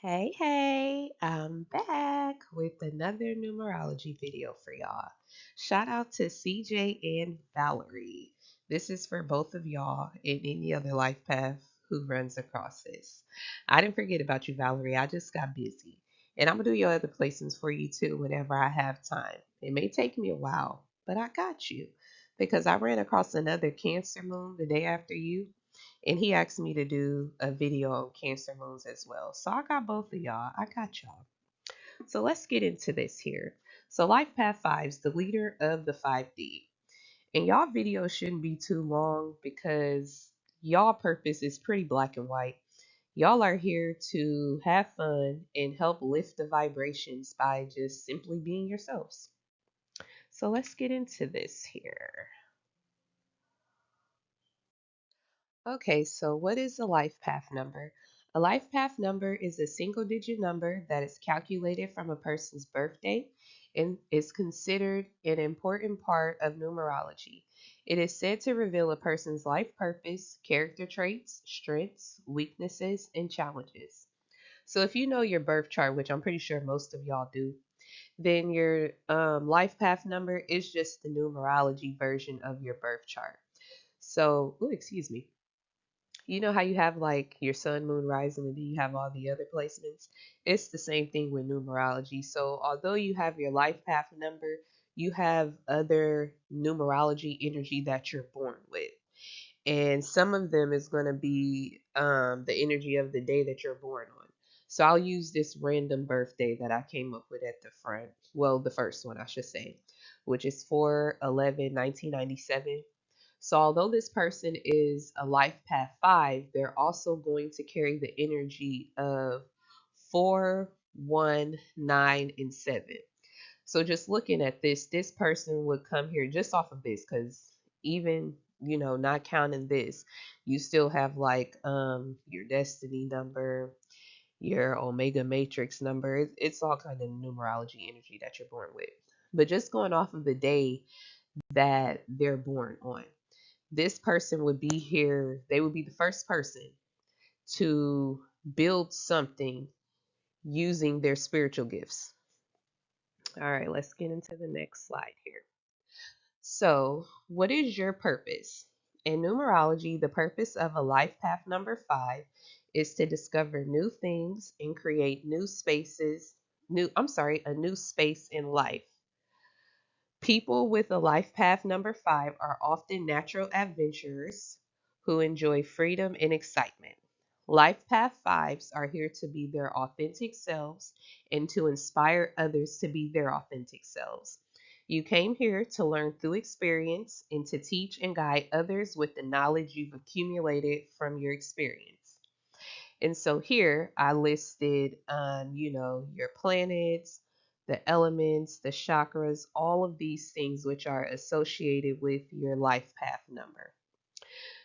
Hey, hey, I'm back with another numerology video for y'all. Shout out to CJ and Valerie. This is for both of y'all and any other life path who runs across this. I didn't forget about you, Valerie. I just got busy. And I'm going to do your other placements for you too whenever I have time. It may take me a while, but I got you because I ran across another Cancer moon the day after you, and he asked me to do a video on Cancer moons as well. So I got both of y'all. I got y'all. So let's get into this here. So Life Path 5 is the leader of the 5D. And y'all video shouldn't be too long because y'all purpose is pretty black and white. Y'all are here to have fun and help lift the vibrations by just simply being yourselves. So let's get into this here. Okay, so what is a life path number? A life path number is a single digit number that is calculated from a person's birthday and is considered an important part of numerology. It is said to reveal a person's life purpose, character traits, strengths, weaknesses, and challenges. So if you know your birth chart, which I'm pretty sure most of y'all do, then your life path number is just the numerology version of your birth chart. So, ooh, excuse me, you know how you have like your sun, moon, rising, and then you have all the other placements? It's the same thing with numerology. So, although you have your life path number, you have other numerology energy that you're born with. And some of them is going to be the energy of the day that you're born on. So, I'll use this random birthday that I came up with at the front. Well, the first one, I should say, which is 4/11/1997. So, although this person is a life path 5, they're also going to carry the energy of 4, 1, 9, and 7. So, just looking at this person would come here just off of this because even, not counting this, you still have like your destiny number, your omega matrix number. It's all kind of numerology energy that you're born with. But just going off of the day that they're born on, this person would be here, they would be the first person to build something using their spiritual gifts. All right, let's get into the next slide here. So, what is your purpose? In numerology, the purpose of a life path number 5 is to discover new things and create new spaces, a new space in life. People with a life path number 5 are often natural adventurers who enjoy freedom and excitement. Life path 5s are here to be their authentic selves and to inspire others to be their authentic selves. You came here to learn through experience and to teach and guide others with the knowledge you've accumulated from your experience. And so here I listed, your planets, the elements, the chakras, all of these things which are associated with your life path number.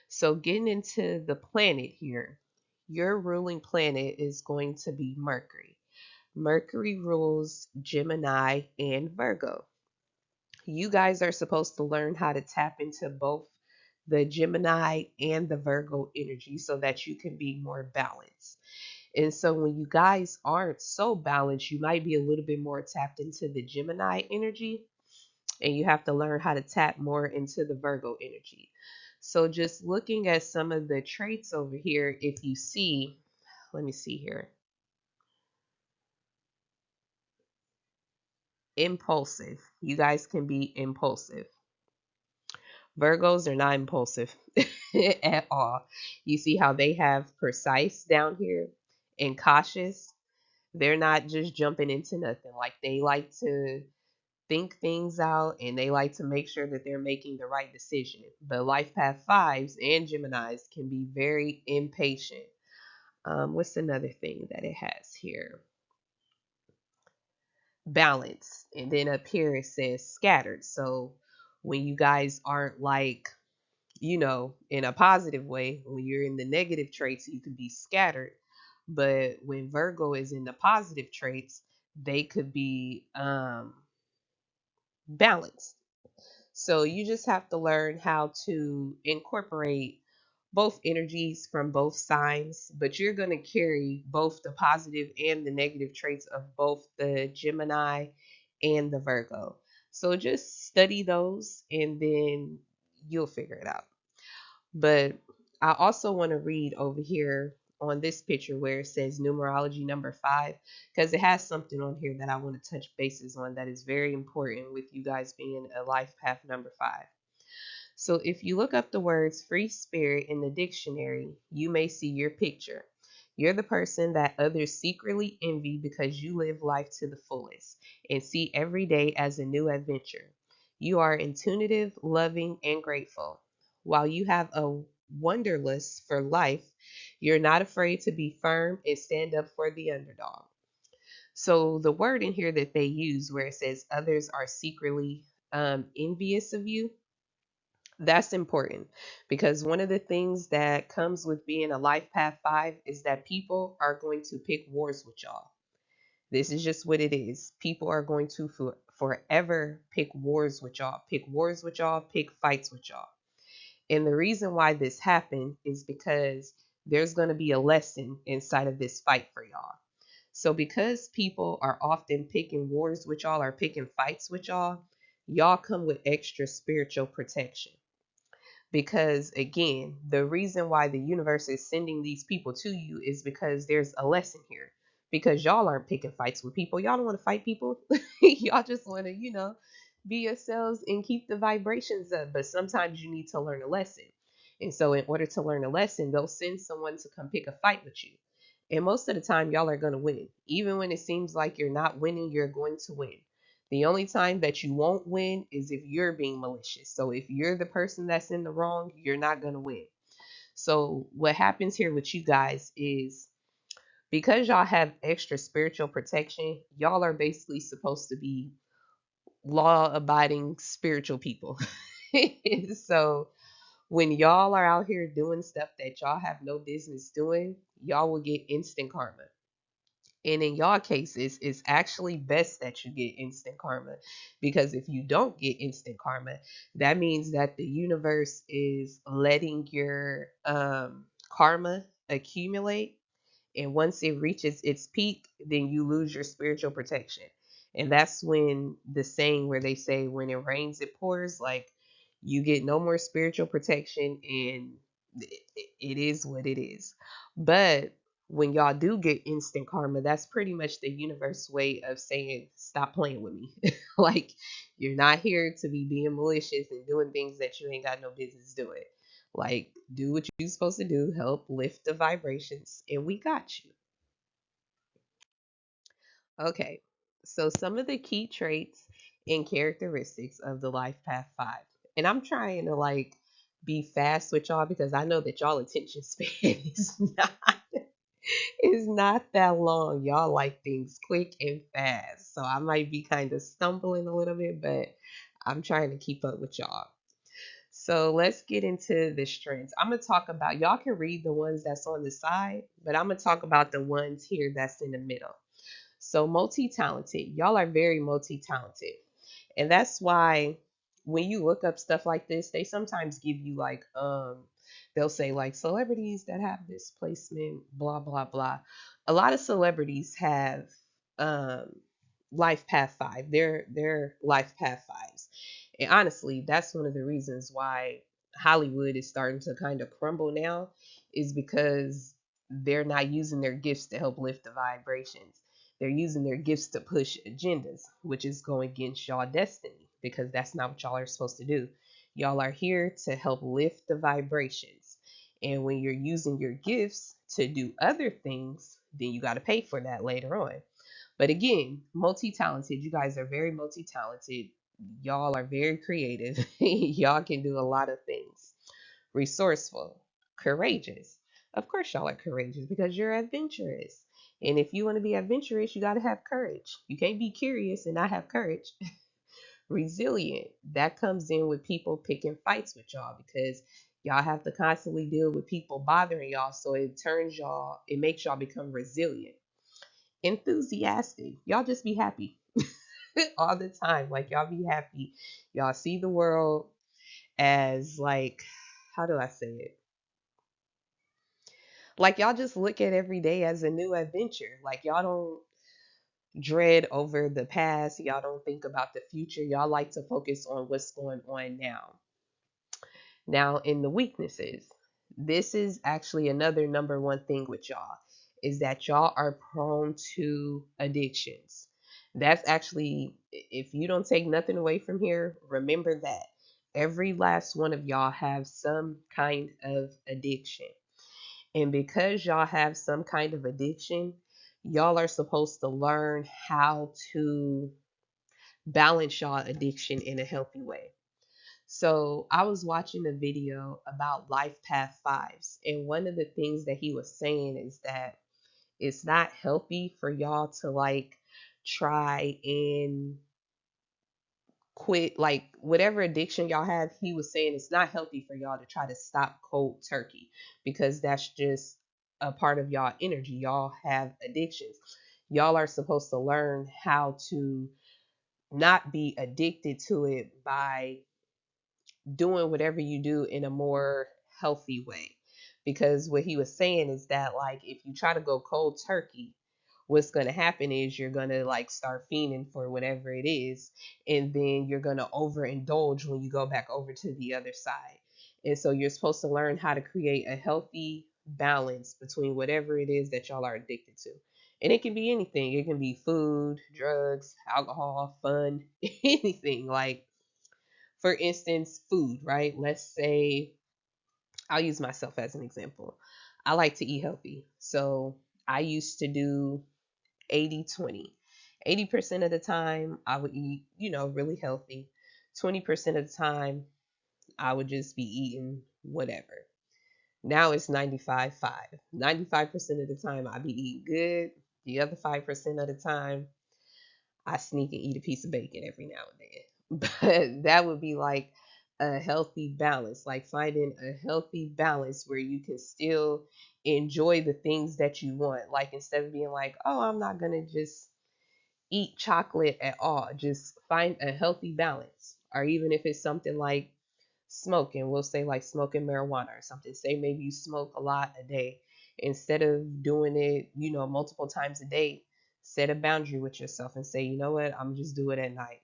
So getting into the planet here, your ruling planet is going to be Mercury. Mercury rules Gemini and Virgo. You guys are supposed to learn how to tap into both the Gemini and the Virgo energy so that you can be more balanced. And so when you guys aren't so balanced, you might be a little bit more tapped into the Gemini energy, and you have to learn how to tap more into the Virgo energy. So just looking at some of the traits over here, if you see, let me see here. Impulsive. You guys can be impulsive. Virgos are not impulsive at all. You see how they have precise down here and cautious? They're not just jumping into nothing. Like they like to think things out and they like to make sure that they're making the right decision. But life path 5s and Geminis can be very impatient. What's another thing that it has here? Balance. And then up here it says scattered. So when you guys aren't like, in a positive way, when you're in the negative traits, you can be scattered. But when Virgo is in the positive traits, they could be balanced. So you just have to learn how to incorporate both energies from both signs, but you're going to carry both the positive and the negative traits of both the Gemini and the Virgo. So just study those and then you'll figure it out. But I also want to read over here on this picture where it says numerology number 5, because it has something on here that I want to touch bases on that is very important with you guys being a life path number 5. So if you look up the words free spirit in the dictionary, you may see your picture. You're the person that others secretly envy because you live life to the fullest and see every day as a new adventure. You are intuitive, loving, and grateful. While you have a wanderlust for life, you're not afraid to be firm and stand up for the underdog. So the word in here that they use where it says others are secretly envious of you, that's important because one of the things that comes with being a life path 5 is that people are going to pick wars with y'all. This is just what it is. People are going to forever pick wars with y'all, pick wars with y'all, pick fights with y'all. And the reason why this happened is because there's going to be a lesson inside of this fight for y'all. So because people are often picking wars with y'all or picking fights with y'all come with extra spiritual protection. Because again, the reason why the universe is sending these people to you is because there's a lesson here. Because y'all aren't picking fights with people. Y'all don't want to fight people. Y'all just want to, be yourselves and keep the vibrations up. But sometimes you need to learn a lesson. And so, in order to learn a lesson, they'll send someone to come pick a fight with you. And most of the time, y'all are going to win. Even when it seems like you're not winning, you're going to win. The only time that you won't win is if you're being malicious. So if you're the person that's in the wrong, you're not going to win. So what happens here with you guys is because y'all have extra spiritual protection, y'all are basically supposed to be law abiding spiritual people. So when y'all are out here doing stuff that y'all have no business doing, y'all will get instant karma. And in y'all cases, it's actually best that you get instant karma because if you don't get instant karma, that means that the universe is letting your karma accumulate, and once it reaches its peak, then you lose your spiritual protection. And that's when the saying where they say, when it rains, it pours, like you get no more spiritual protection, and it is what it is. But when y'all do get instant karma, that's pretty much the universe way of saying, stop playing with me. Like, you're not here to be being malicious and doing things that you ain't got no business doing. Like, do what you're supposed to do, help lift the vibrations, and we got you. Okay, so some of the key traits and characteristics of the Life Path 5. And I'm trying to like be fast with y'all because I know that y'all attention span is not that long. Y'all like things quick and fast. So I might be kind of stumbling a little bit, but I'm trying to keep up with y'all. So let's get into the strengths. I'm gonna talk about y'all can read the ones that's on the side, but I'm gonna talk about the ones here that's in the middle. So multi-talented. Y'all are very multi-talented. And that's why when you look up stuff like this, they sometimes give you like they'll say like celebrities that have this placement, blah blah blah. A lot of celebrities have um life path 5. They're life path 5s. And honestly, that's one of the reasons why Hollywood is starting to kind of crumble now is because they're not using their gifts to help lift the vibrations. They're using their gifts to push agendas, which is going against y'all destiny because that's not what y'all are supposed to do. Y'all are here to help lift the vibrations. And when you're using your gifts to do other things, then you got to pay for that later on. But again, multi talented. You guys are very multi talented. Y'all are very creative. Y'all can do a lot of things. Resourceful, courageous. Of course, y'all are courageous because you're adventurous. And if you want to be adventurous, you got to have courage. You can't be curious and not have courage. Resilient. That comes in with people picking fights with y'all because y'all have to constantly deal with people bothering y'all. So it makes y'all become resilient. Enthusiastic. Y'all just be happy all the time. Like, y'all be happy. Y'all see the world as, like, how do I say it? Like y'all just look at every day as a new adventure. Like y'all don't dread over the past. Y'all don't think about the future. Y'all like to focus on what's going on now. Now, in the weaknesses, this is actually another number one thing with y'all is that y'all are prone to addictions. That's actually, if you don't take nothing away from here, remember that every last one of y'all have some kind of addiction. And because y'all have some kind of addiction, y'all are supposed to learn how to balance y'all addiction in a healthy way. So I was watching a video about life path fives, and one of the things that he was saying is that it's not healthy for y'all to like try and quit like whatever addiction y'all have. He was saying it's not healthy for y'all to try to stop cold turkey because that's just a part of y'all energy. Y'all have addictions. Y'all are supposed to learn how to not be addicted to it by doing whatever you do in a more healthy way. Because what he was saying is that, like, if you try to go cold turkey, what's going to happen is you're going to like start fiending for whatever it is. And then you're going to overindulge when you go back over to the other side. And so you're supposed to learn how to create a healthy balance between whatever it is that y'all are addicted to. And it can be anything. It can be food, drugs, alcohol, fun, anything. Like, for instance, food, right? Let's say I'll use myself as an example. I like to eat healthy. So I used to do 80/20. 80% of the time, I would eat, really healthy. 20% of the time, I would just be eating whatever. Now it's 95/5. 95% of the time, I be eating good. The other 5% of the time, I sneak and eat a piece of bacon every now and then. But that would be like a healthy balance, like finding a healthy balance where you can still enjoy the things that you want. Like instead of being like, oh, I'm not going to just eat chocolate at all, just find a healthy balance. Or even if it's something like smoking, we'll say like smoking marijuana or something. Say maybe you smoke a lot a day. Instead of doing it, multiple times a day, set a boundary with yourself and say, you know what, I'm just do it at night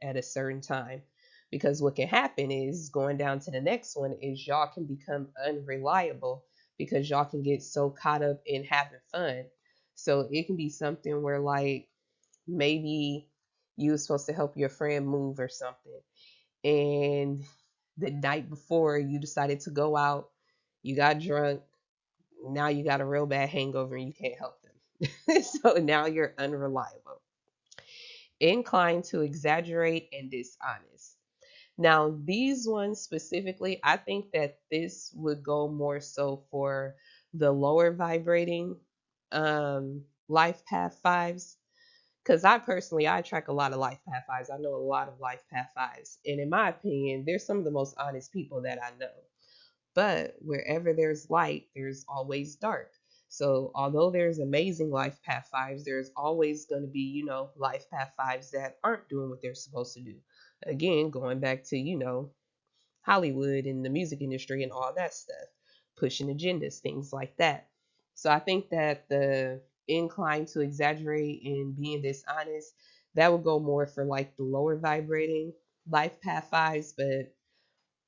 at a certain time. Because what can happen is going down to the next one is y'all can become unreliable because y'all can get so caught up in having fun. So it can be something where like maybe you were supposed to help your friend move or something, and the night before you decided to go out, you got drunk, now you got a real bad hangover and you can't help them. So now you're unreliable. Inclined to exaggerate and dishonest. Now, these ones specifically, I think that this would go more so for the lower vibrating life path fives. Because I personally, I track a lot of life path fives. I know a lot of life path fives. And in my opinion, they're some of the most honest people that I know. But wherever there's light, there's always dark. So although there's amazing life path fives, there's always going to be, life path fives that aren't doing what they're supposed to do. Again, going back to, Hollywood and the music industry and all that stuff, pushing agendas, things like that. So I think that the incline to exaggerate and being dishonest, that would go more for like the lower vibrating life path fives, but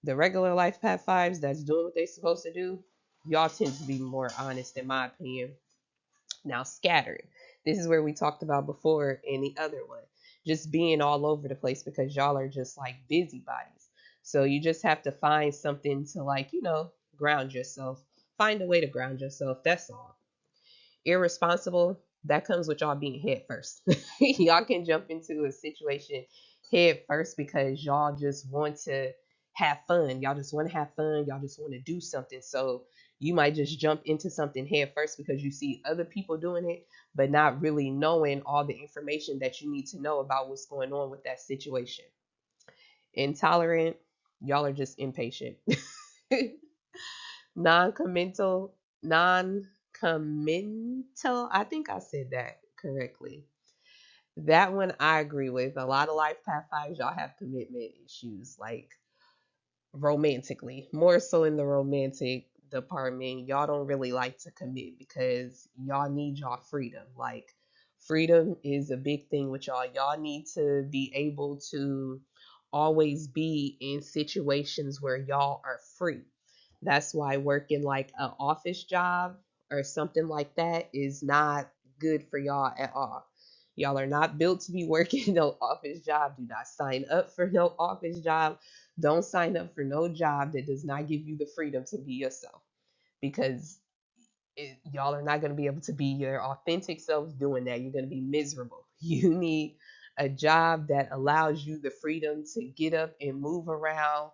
the regular life path fives that's doing what they're supposed to do, y'all tend to be more honest in my opinion. Now, scattered. This is where we talked about before in the other one. Just being all over the place because y'all are just like busybodies. So you just have to find something to like, ground yourself. Find a way to ground yourself. That's all. Irresponsible, that comes with y'all being head first. Y'all can jump into a situation head first because y'all just want to have fun. Y'all just want to have fun. Y'all just want to do something. So you might just jump into something head first because you see other people doing it, but not really knowing all the information that you need to know about what's going on with that situation. Intolerant, y'all are just impatient. Non-committal, non-committal. I think I said that correctly. That one I agree with. A lot of life path fives, y'all have commitment issues, like romantically, more so in the romantic, department, y'all don't really like to commit because y'all need y'all freedom. Like, freedom is a big thing with y'all. Y'all need to be able to always be in situations where y'all are free. That's why working like an office job or something like that is not good for y'all at all. Y'all are not built to be working no office job. Do not sign up for no office job. Don't sign up for no job that does not give you the freedom to be yourself, because y'all are not going to be able to be your authentic selves doing that. You're going to be miserable. You need a job that allows you the freedom to get up and move around,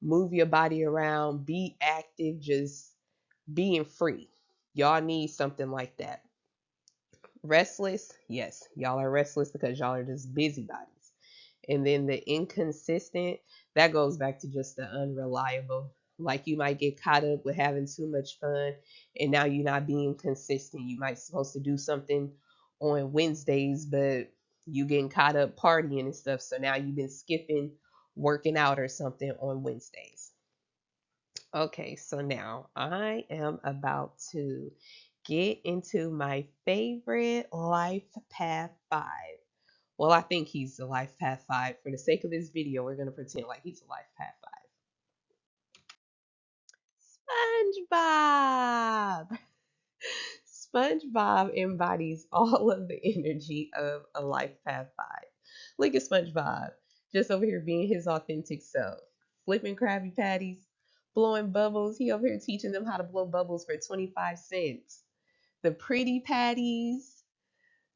move your body around, be active, just being free. Y'all need something like that. Restless? Yes, y'all are restless because y'all are just busybodies. And then the inconsistent, that goes back to just the unreliable. Like, you might get caught up with having too much fun and now you're not being consistent. You might supposed to do something on Wednesdays, but you getting caught up partying and stuff. So now you've been skipping working out or something on Wednesdays. Okay, so now I am about to get into my favorite life path 5. Well, I think he's a life path 5. For the sake of this video, we're going to pretend like he's a life path 5. SpongeBob! SpongeBob embodies all of the energy of a life path 5. Look at SpongeBob, just over here being his authentic self, flipping Krabby Patties, blowing bubbles. He over here teaching them how to blow bubbles for 25 cents. The pretty patties,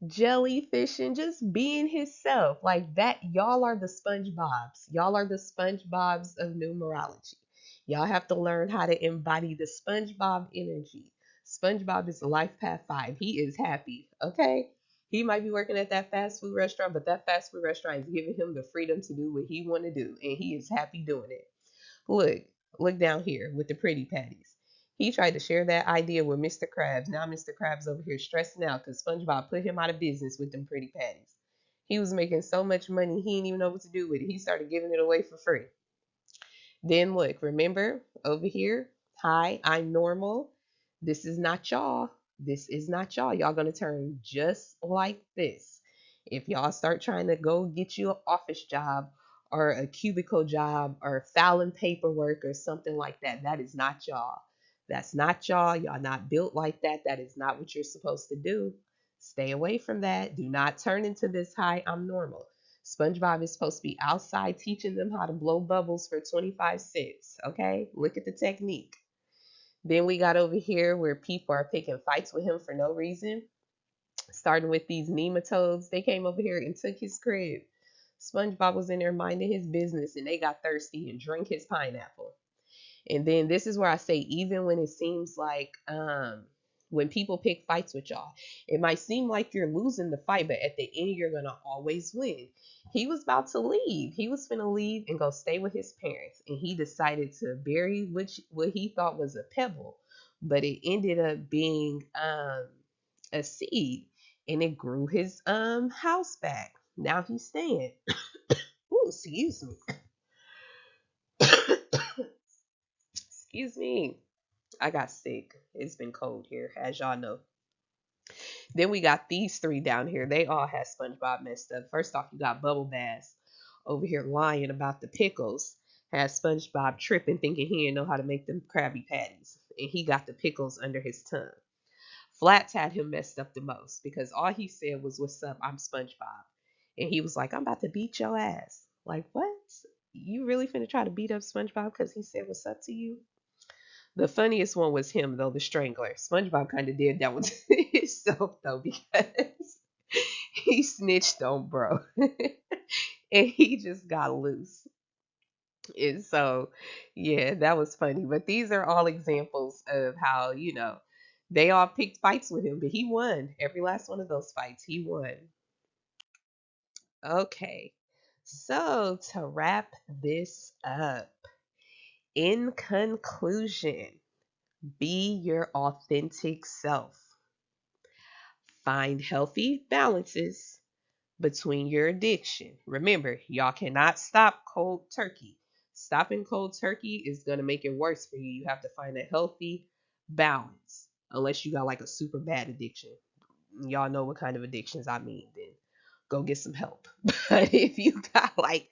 jellyfish, and just being himself like that. Y'all are the SpongeBobs. Y'all are the SpongeBobs of numerology. Y'all have to learn how to embody the SpongeBob energy. SpongeBob is a life path 5. He is happy. Okay, he might be working at that fast food restaurant, but that fast food restaurant is giving him the freedom to do what he want to do, and he is happy doing it. Look, look down here with the pretty patties. He tried to share that idea with Mr. Krabs. Now Mr. Krabs over here stressing out because SpongeBob put him out of business with them pretty patties. He was making so much money he didn't even know what to do with it. He started giving it away for free. Then look, remember over here? Hi, I'm normal. This is not y'all. This is not y'all. Y'all gonna turn just like this. If y'all start trying to go get you an office job or a cubicle job or filing paperwork or something like that, that is not y'all. That's not y'all. Y'all not built like that. That is not what you're supposed to do. Stay away from that. Do not turn into this. Hi, I'm normal. SpongeBob is supposed to be outside teaching them how to blow bubbles for 25 cents. Okay, look at the technique. Then we got over here where people are picking fights with him for no reason, starting with these nematodes. They came over here and took his crib. SpongeBob was in there minding his business and they got thirsty and drank his pineapple. And then this is where I say, even when it seems like when people pick fights with y'all, it might seem like you're losing the fight, but at the end you're gonna always win. He was about to leave. He was gonna leave and go stay with his parents, and he decided to bury what he thought was a pebble, but it ended up being a seed, and it grew his house back. Now he's staying. Ooh, excuse me. Excuse me. I got sick. It's been cold here, as y'all know. Then we got these 3 down here. They all had SpongeBob messed up. First off, you got Bubble Bass over here lying about the pickles. Had SpongeBob tripping, thinking he didn't know how to make them Krabby Patties. And he got the pickles under his tongue. Flats had him messed up the most because all he said was, "What's up? I'm SpongeBob." And he was like, "I'm about to beat your ass." Like, what? You really finna try to beat up SpongeBob because he said, "What's up?" to you? The funniest one was him, though, the strangler. SpongeBob kind of did that one to himself, though, because he snitched on bro. And he just got loose. And so, yeah, that was funny. But these are all examples of how, they all picked fights with him, but he won. Every last one of those fights, he won. Okay. So, to wrap this up, in conclusion, be your authentic self. Find healthy balances between your addiction. Remember, y'all cannot stop cold turkey. Stopping cold turkey is going to make it worse for you. You have to find a healthy balance, unless you got like a super bad addiction. Y'all know what kind of addictions I mean, then go get some help. But if you got like,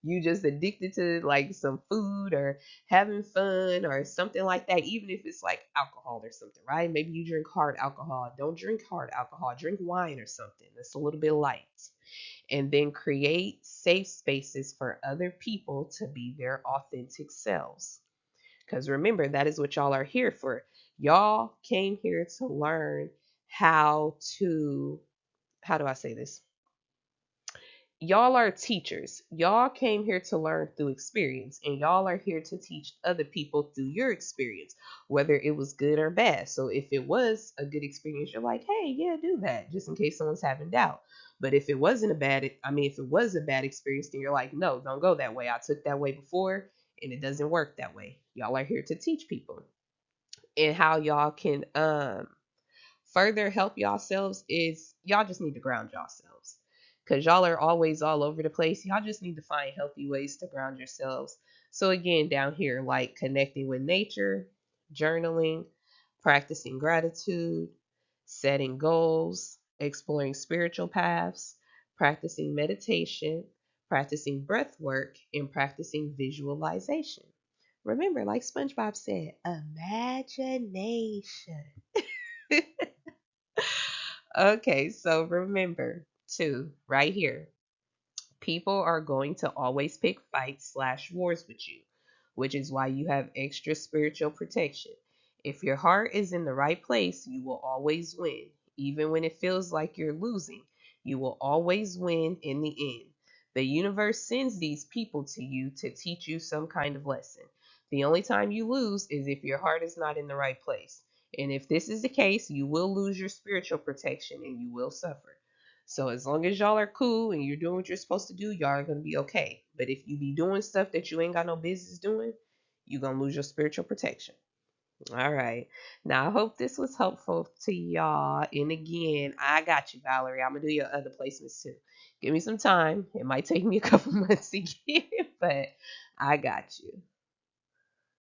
you just addicted to like some food or having fun or something like that, even if it's like alcohol or something, right? Maybe you drink hard alcohol. Don't drink hard alcohol. Drink wine or something that's a little bit light. And then create safe spaces for other people to be their authentic selves. Because remember, that is what y'all are here for. Y'all came here to learn how to, how do I say this? Y'all are teachers. Y'all came here to learn through experience, and y'all are here to teach other people through your experience, whether it was good or bad. So if it was a good experience, you're like, hey, yeah, do that, just in case someone's having doubt. But if it wasn't a bad, I mean, if it was a bad experience, then you're like, no, don't go that way. I took that way before, and it doesn't work that way. Y'all are here to teach people, and how y'all can further help yourselves is y'all just need to ground yourselves, because y'all are always all over the place. Y'all just need to find healthy ways to ground yourselves. So again, down here, like connecting with nature, journaling, practicing gratitude, setting goals, exploring spiritual paths, practicing meditation, practicing breath work, and practicing visualization. Remember, like SpongeBob said, imagination. Okay, so remember too, right here, people are going to always pick fights slash wars with you, which is why you have extra spiritual protection. If your heart is in the right place, you will always win. Even when it feels like you're losing, you will always win in the end. The universe sends these people to you to teach you some kind of lesson. The only time you lose is if your heart is not in the right place. And if this is the case, you will lose your spiritual protection and you will suffer. So as long as y'all are cool and you're doing what you're supposed to do, y'all are gonna be okay. But if you be doing stuff that you ain't got no business doing, you're gonna lose your spiritual protection. All right. Now I hope this was helpful to y'all. And again, I got you, Valerie. I'm gonna do your other placements too. Give me some time. It might take me a couple months to get, but I got you.